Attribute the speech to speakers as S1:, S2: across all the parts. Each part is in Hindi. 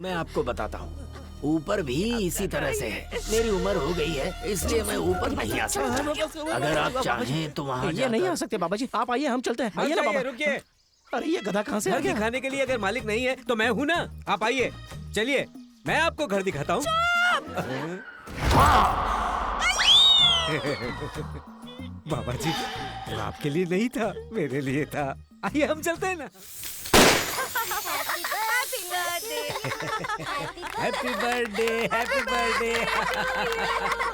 S1: मैं आपको बताता हूँ, ऊपर भी इसी तरह से है। मेरी उम्र हो गई है, इसलिए मैं ऊपर नहीं आ सकता। अगर आप चाहें तो वहाँ
S2: ये नहीं आ सकते बाबा जी, आप आइए, हम चलते हैं। आइए ना बाबा।
S3: रुकिए।
S2: अरे ये गधा कहाँ से आ
S3: घर
S2: गया?
S3: दिखाने के लिए अगर मालिक नहीं है तो मैं हूँ ना। आप आइए, चलिए मैं आपको घर दिखाता हूँ। बाबा जी, वो आपके लिए नहीं था, मेरे लिए था। आइए हम चलते हैं ना। Happy birthday, happy birthday,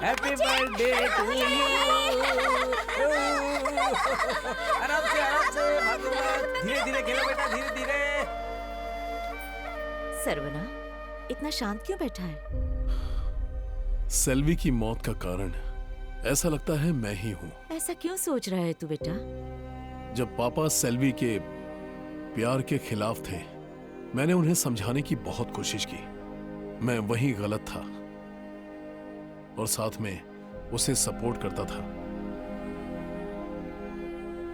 S3: happy birthday to you. आराम से भागो, धीरे धीरे खेलो बेटा, धीरे धीरे।
S4: सर्वना, इतना शांत क्यों बैठा है?
S5: सेल्वी की मौत का कारण ऐसा लगता है मैं ही हूँ।
S4: ऐसा क्यों सोच रहा है तू बेटा?
S5: जब पापा सेल्वी के प्यार के खिलाफ थे, मैंने उन्हें समझाने की बहुत कोशिश की। मैं वही गलत था और साथ में उसे सपोर्ट करता था।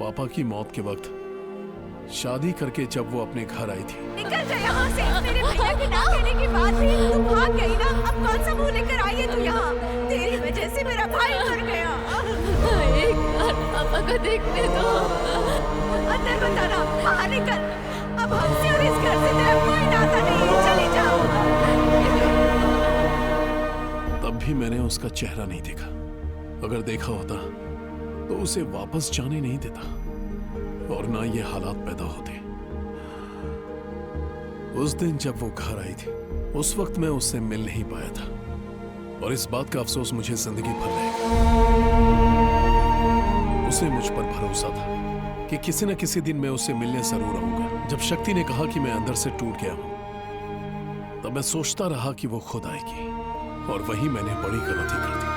S5: पापा की मौत के वक्त शादी करके जब वो अपने घर आई थी,
S6: निकल जा यहाँ से। मेरे भैया के ना कहने के बाद भी तू भाग गई ना। अब कौन सा मुंह लेकर आई है तू यहाँ? तेरी वजह से मेरा भाई मर गया।
S4: एक बार पापा को देखने दो।
S6: अंदर बताना, बाहर निकल। अब हमसे और इस घर से तेरा कोई नाता नहीं है। चले जाओ।
S5: तब भी मैंने उसका चेहरा नहीं देखा। अगर देखा होता तो उसे वापस जाने नहीं देता और ना ये हालात पैदा होते। उस दिन जब वो घर आई थी, उस वक्त मैं उससे मिल नहीं पाया था और इस बात का अफसोस मुझे जिंदगी भर रहेगा। उसे मुझ पर भरोसा था कि किसी न किसी दिन मैं उससे मिलने जरूर आऊंगा। जब शक्ति ने कहा कि मैं अंदर से टूट गया हूं, तब मैं सोचता रहा कि वो खुद आएगी और वही मैंने बड़ी गलती कर दी।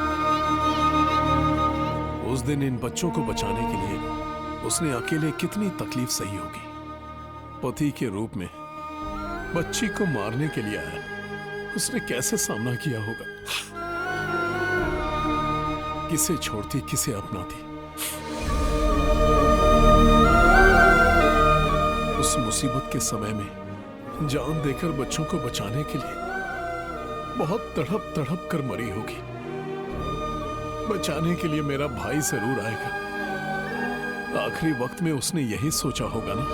S5: उस दिन इन बच्चों को बचाने के लिए उसने अकेले कितनी तकलीफ सही होगी। पति के रूप में बच्ची को मारने के लिए आया, उसने कैसे सामना किया होगा। किसे छोड़ती, किसे अपनाती। उस मुसीबत के समय में जान देकर बच्चों को बचाने के लिए बहुत तड़प तड़प कर मरी होगी। बचाने के लिए मेरा भाई जरूर आएगा। आखिरी वक्त में उसने यही सोचा होगा ना।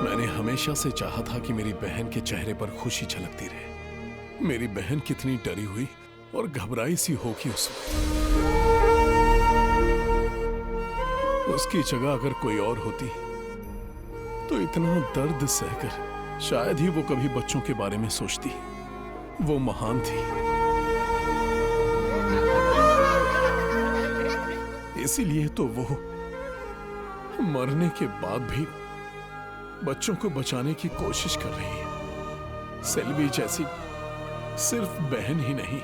S5: मैंने हमेशा से चाहा था कि मेरी बहन के चेहरे पर खुशी झलकती रहे। मेरी बहन कितनी डरी हुई और घबराई सी होगी उस वक्त। उसकी जगह अगर कोई और होती तो इतना दर्द सहकर शायद ही वो कभी बच्चों के बारे में सोचती। वो महान थी, इसीलिए तो वो मरने के बाद भी बच्चों को बचाने की कोशिश कर रही है। सेल्वी जैसी सिर्फ बहन ही नहीं,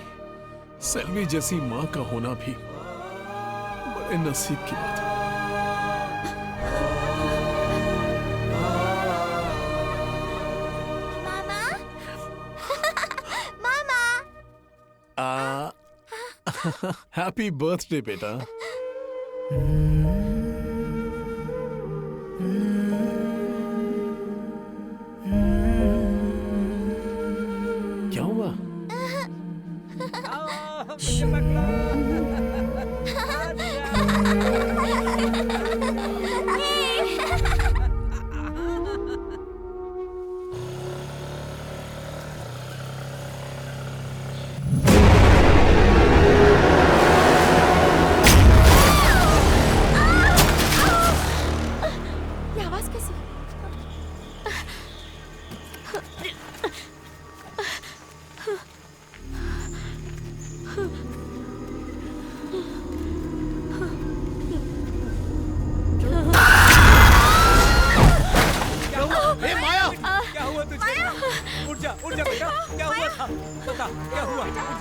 S5: सेल्वी जैसी मां का होना भी बड़े नसीब की बात है। हैप्पी बर्थडे बेटा। क्या हुआ?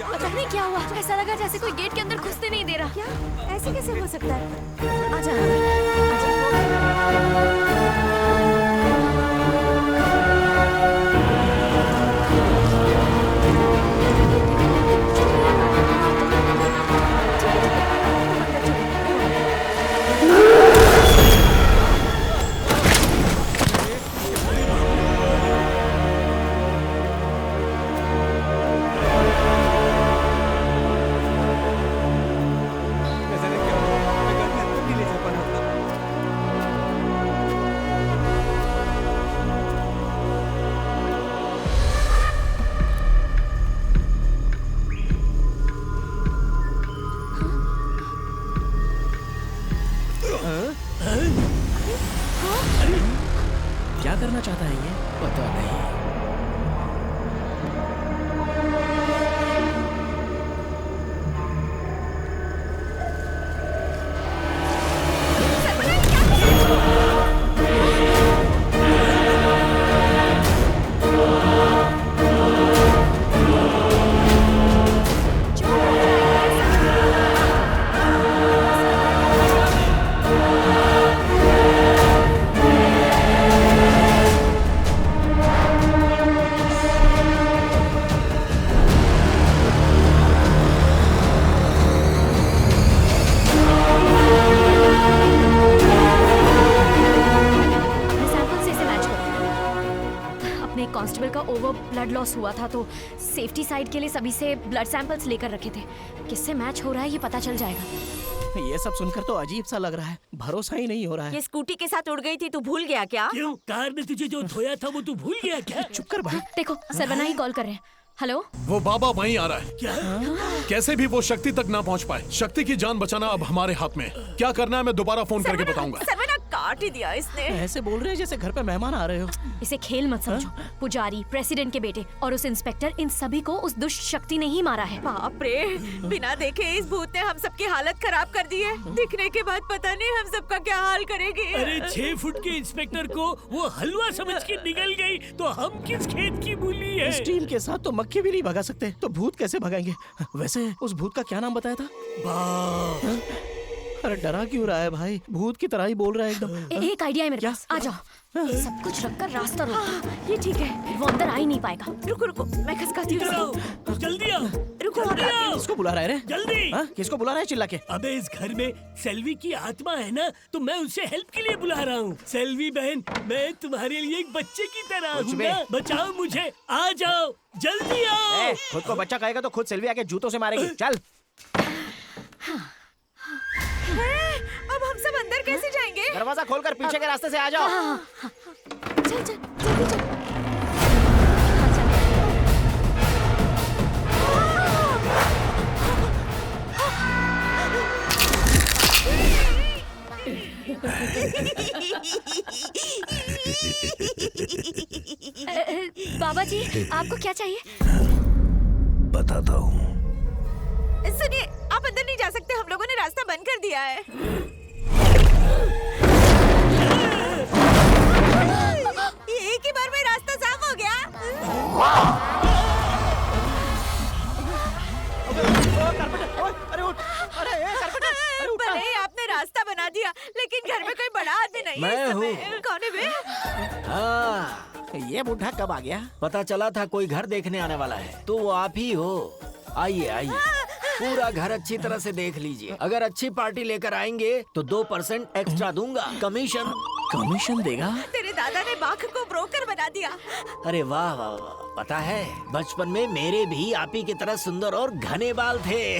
S6: पता नहीं क्या हुआ, ऐसा लगा जैसे कोई गेट के अंदर घुसने नहीं दे रहा। क्या ऐसे कैसे हो सकता है? आजा,
S2: क्या करना चाहता है ये?
S1: पता नहीं।
S7: कांस्टेबल का ओवर ब्लड लॉस हुआ था तो सेफ्टी साइड के लिए सभी से ब्लड सैंपल्स लेकर रखे थे। किससे मैच हो रहा है ये पता चल जाएगा।
S2: ये सब सुनकर तो अजीब सा लग रहा है, भरोसा ही नहीं हो रहा है।
S6: ये स्कूटी के साथ उड़ गई थी, तू भूल गया क्या?
S8: क्यों? कार ने तुझे जो धोया था वो तू भूल गया क्या?
S2: चुप कर भाई।
S7: देखो सरवना ही कॉल कर रहे हैं। हेलो,
S5: वो बाबा वहीं आ रहा है।
S8: क्या?
S5: कैसे भी वो शक्ति तक ना पहुंच पाए। शक्ति की जान बचाना अब हमारे हाथ में है। क्या करना है मैं दोबारा फोन करके बताऊंगा।
S6: सरवना काट ही दिया इसने।
S2: ऐसे बोल रहे हैं जैसे घर पे मेहमान आ रहे हो।
S7: इसे खेल मत समझो। पुजारी, प्रेसिडेंट के बेटे और उस इंस्पेक्टर, इन सभी को उस दुष्ट शक्ति ने ही मारा है।
S6: बाप रे, बिना देखे इस भूत ने हम सबकी हालत खराब कर दी है। दिखने के बाद पता नहीं हम सबका क्या हाल करेगी।
S8: अरे 6 फुट के इंस्पेक्टर को वो हलवा समझ के निकल गई तो हम किस खेत की मूली है?
S2: इस टीम के साथ तो मक्खी भी नहीं भगा सकते, तो भूत कैसे भगाएंगे? वैसे उस भूत का क्या नाम बताया था?
S8: बाप।
S2: अरे डरा क्यों रहा है भाई? भूत की तरह ही बोल रहा है एकदम।
S7: एक आइडिया है मेरे पास, आ जाओ। सब कुछ रखकर रास्ता रोको। ये ठीक है, वो अंदर आ ही नहीं पाएगा।
S6: रुको रुको, मैं खसकाती हूँ
S8: इधर आओ,
S6: उसको।
S8: जल्दी आओ।
S6: रुको,
S8: जल्दी
S6: आती
S8: आओ।
S2: किसको बुला रहा है रे?
S8: जल्दी।
S2: हाँ? किसको बुला रहा है चिल्ला के?
S8: अबे इस घर में सेल्वी की आत्मा है ना, तो मैं उसे हेल्प के लिए बुला रहा हूँ। सेल्वी बहन, मैं तुम्हारे लिए एक बच्चे की तरह
S2: कुछ
S8: हूँ
S2: भी।
S8: ना, बचाओ मुझे। आ जाओ, जल्दी आओ।
S2: खुद को बच्चा कहेगा तो खुद सेल्वी आके जूतों से मारेगी। चल।
S6: अब हम सब अंदर कैसे जाएंगे?
S2: दरवाजा खोलकर पीछे के रास्ते से आ जाओ।
S7: चल चल जल्दी चल। बाबा जी, आपको क्या चाहिए?
S1: बताता हूँ।
S6: सुनिए, आप अंदर नहीं जा सकते, हम लोगों ने रास्ता बंद कर दिया है। एक ही बार में रास्ता साफ हो गया।
S2: अरे उठ, अरे उठ।
S6: भले ही आपने रास्ता बना दिया, लेकिन घर में कोई बड़ा आदमी नहीं है
S1: मैं
S6: इस समय।
S1: हूँ।
S6: कौन है बे?
S1: हाँ,
S2: ये बूढ़ा कब आ गया?
S1: पता चला था कोई घर देखने आने वाला है, तो वो आप ही हो। आइए आइए, पूरा घर अच्छी तरह से देख लीजिए। अगर अच्छी पार्टी लेकर आएंगे तो 2% एक्स्ट्रा दूंगा, कमीशन।
S2: कमीशन देगा?
S6: तेरे दादा ने बाघ को ब्रोकर बना दिया।
S1: अरे वाह वाह वाह, पता है बचपन में मेरे भी आप ही की तरह सुंदर और घने बाल थे।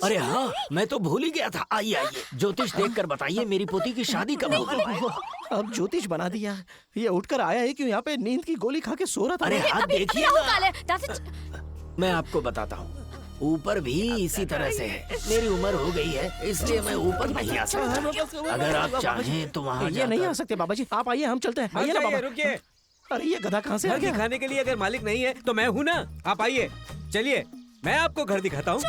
S1: अरे हाँ, मैं तो भूल ही गया था। आइए आइए, ज्योतिष देखकर बताइए मेरी पोती की शादी कब होगी?
S2: अब ज्योतिष बना दिया। ये उठकर आया है क्यों? यहाँ पे नींद की गोली खा के सो रहा था।
S1: अरे हाथ देखिए
S7: राहु
S1: ना।
S7: काल है, दादा।
S1: मैं आपको बताता हूँ, ऊपर भी इसी तरह से है। मेरी उम्र हो गई है, इसलिए मैं ऊपर नहीं आ सकता। अगर आप चाहें तो वहाँ
S2: ये नहीं आ सकते बाबा जी, आप आइए, हम चलते हैं। आइए ना बाबा।
S3: रुकिए।
S2: अरे ये गधा कहाँ से आ
S3: घर
S2: गया?
S3: दिखाने के लिए अगर मालिक नहीं है तो मैं हूँ ना। आप आइए, चलिए मैं आपको घर दिखाता हूँ।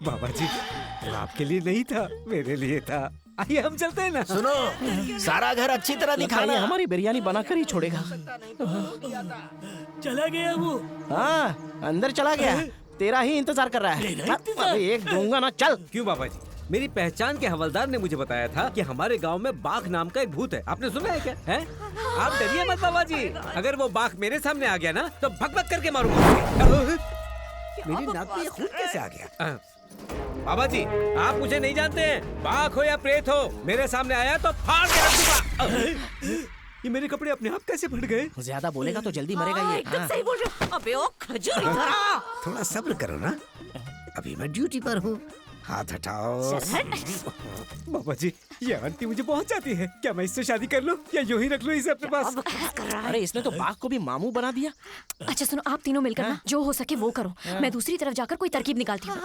S3: बाबा जी, वो आपके लिए नहीं था, मेरे लिए था। आइए हम चलते हैं ना।
S1: सुनो, सारा घर अच्छी तरह
S2: लगता है
S1: दिखाना।
S2: ये हमारी बिरयानी बनाकर ही छोड़ेगा।
S8: चला गया वो।
S2: हाँ, अंदर चला गया। तेरा ही इंतजार कर रहा है।
S8: मेरा इंतजार?
S2: अरे एक दूंगा ना, चल।
S3: क्यों बाबा जी? मेरी पहचान के हवलदार ने मुझे बताया था कि हमारे गांव में बाघ नाम का एक भूत है। आपने सुना है क्या? हैं? आप डरिए मत बाबा जी। अगर वो बाघ मेरे सामने आ गया ना तो भग भग करके मारूंगा। मेरी नाक में ये खून कैसे आ गया? बाबा जी, आप मुझे नहीं जानते हैं। बाघ हो या प्रेत हो, मेरे सामने आया तो फाड़ के रख दूंगा। ये मेरे कपड़े अपने आप कैसे फट गए?
S2: ज्यादा बोलेगा तो जल्दी मरेगा ये।
S6: एकदम
S2: हाँ।
S6: सही बोल रहे हो। अबे ओ खजूरी धरा।
S3: थोड़ा सब्र करो ना, अभी मैं ड्यूटी पर हूँ। हाथ हटाओ। बाबा जी, ये आंटी मुझे बहुत चाहती है। क्या मैं इससे शादी कर लूं या यूं ही रख लूं इसे अपने पास?
S2: अरे इसने तो बाघ को भी मामू बना दिया।
S7: अच्छा सुनो, आप तीनों मिलकर ना जो हो सके वो करो। मैं दूसरी तरफ जाकर कोई तरकीब निकालती हूँ।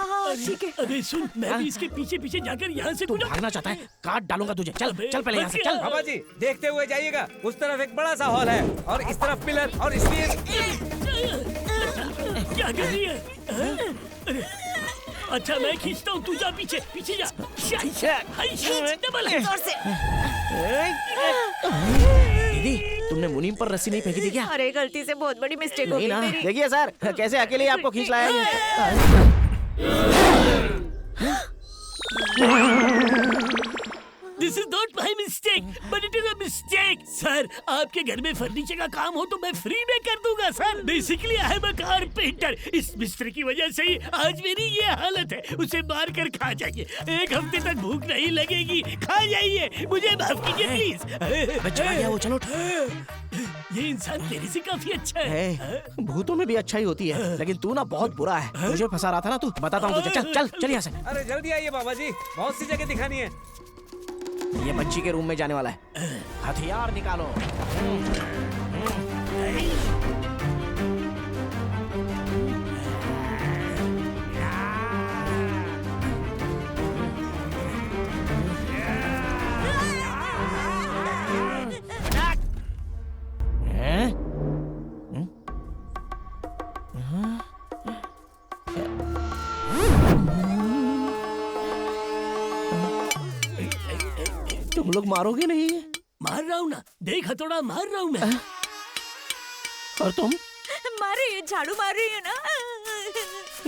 S6: ठीक है।
S8: अबे सुन, मैं भी इसके पीछे पीछे जाकर यहाँ से
S2: तू
S8: गुजर।
S2: भागना चाहता है, काट डालूंगा तुझे। चल चल पहले यहाँ से चल।
S3: बाबा जी, देखते हुए जाइएगा। उस तरफ एक बड़ा सा हॉल है और इस तरफ पिलर, और इसलिए
S8: क्या कर रही है? अरे, अच्छा मैं खींचता हूँ, तू जा पीछे पीछे जा। डबल है।
S6: जोर से।
S2: दीदी, तुमने मुनीम पर रस्सी नहीं फेंकी थी क्या?
S6: अरे गलती से बहुत बड़ी मिस्टेक हो
S2: नहीं
S6: गई
S2: ना।
S6: मेरी।
S2: देखिए सर, कैसे अकेले ही आपको खींच लाया ये।
S8: This is not my mistake, but it is a mistake. Sir, आपके घर में फर्नीचर का काम हो तो मैं फ्री में कर दूंगा sir. Basically I am a carpenter. इस मिस्त्री की वजह से ही आज मेरी ये हालत है। उसे मार कर खा जाइए, 1 हफ्ते तक भूख नहीं लगेगी। खा जाइए, मुझे माफ कीजिए प्लीज।
S2: चला गया वो, चलो।
S8: ये इंसान तेरे से काफी अच्छा है।
S2: भूतों में भी अच्छाई होती है, लेकिन तू ना बहुत बुरा है। मुझे फंसा रहा था ना तू। बताता हूँ तुझे। चल चल चल यहाँ से।
S3: अरे जल्दी आइए बाबा जी, बहुत सी जगह दिखानी है।
S2: ये बच्ची के रूम में जाने वाला है। हथियार निकालो। तुम लोग मारोगे नहीं?
S8: मार रहा हूँ ना, देख हथौड़ा मार रहा हूँ मैं।
S2: और तुम?
S6: मार रही है, झाड़ू मार रही है ना।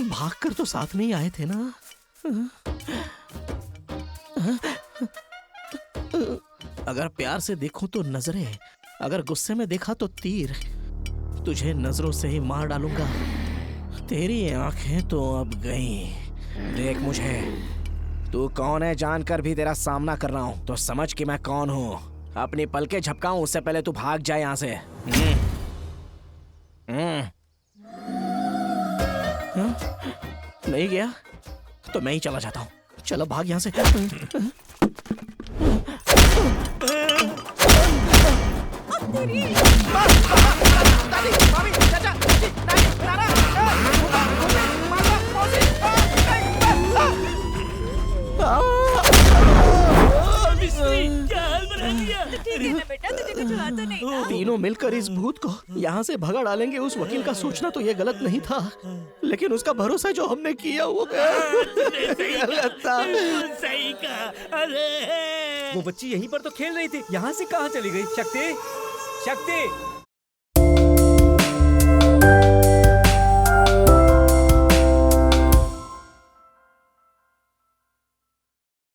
S2: भागकर तो साथ में ही आए थे ना। अगर प्यार से देखूं तो नजरें, अगर गुस्से में देखा तो तीर। तुझे नजरों से ही मार डालूंगा। तेरी आंखें तो अब गई। देख मुझे, तू कौन है जानकर भी तेरा सामना कर रहा हूं, तो समझ कि मैं कौन हूं। अपनी पलकें झपकाऊं उससे पहले तू भाग जाए यहां से। नहीं गया तो मैं ही चला जाता हूं। चलो भाग यहां से।
S8: क्या हाल बना दिया?
S6: ठीक है ना बेटा, तुझे कुछ हुआ तो नहीं ना?
S2: तीनों मिलकर इस भूत को यहाँ से भगा डालेंगे। उस वकील का सोचना तो ये गलत नहीं था, लेकिन उसका भरोसा जो हमने किया वो गलत था।
S8: सही कहा। अरे
S3: वो बच्ची यहीं पर तो खेल रही थी, यहाँ से कहाँ चली गई? शक्ति, शक्ति,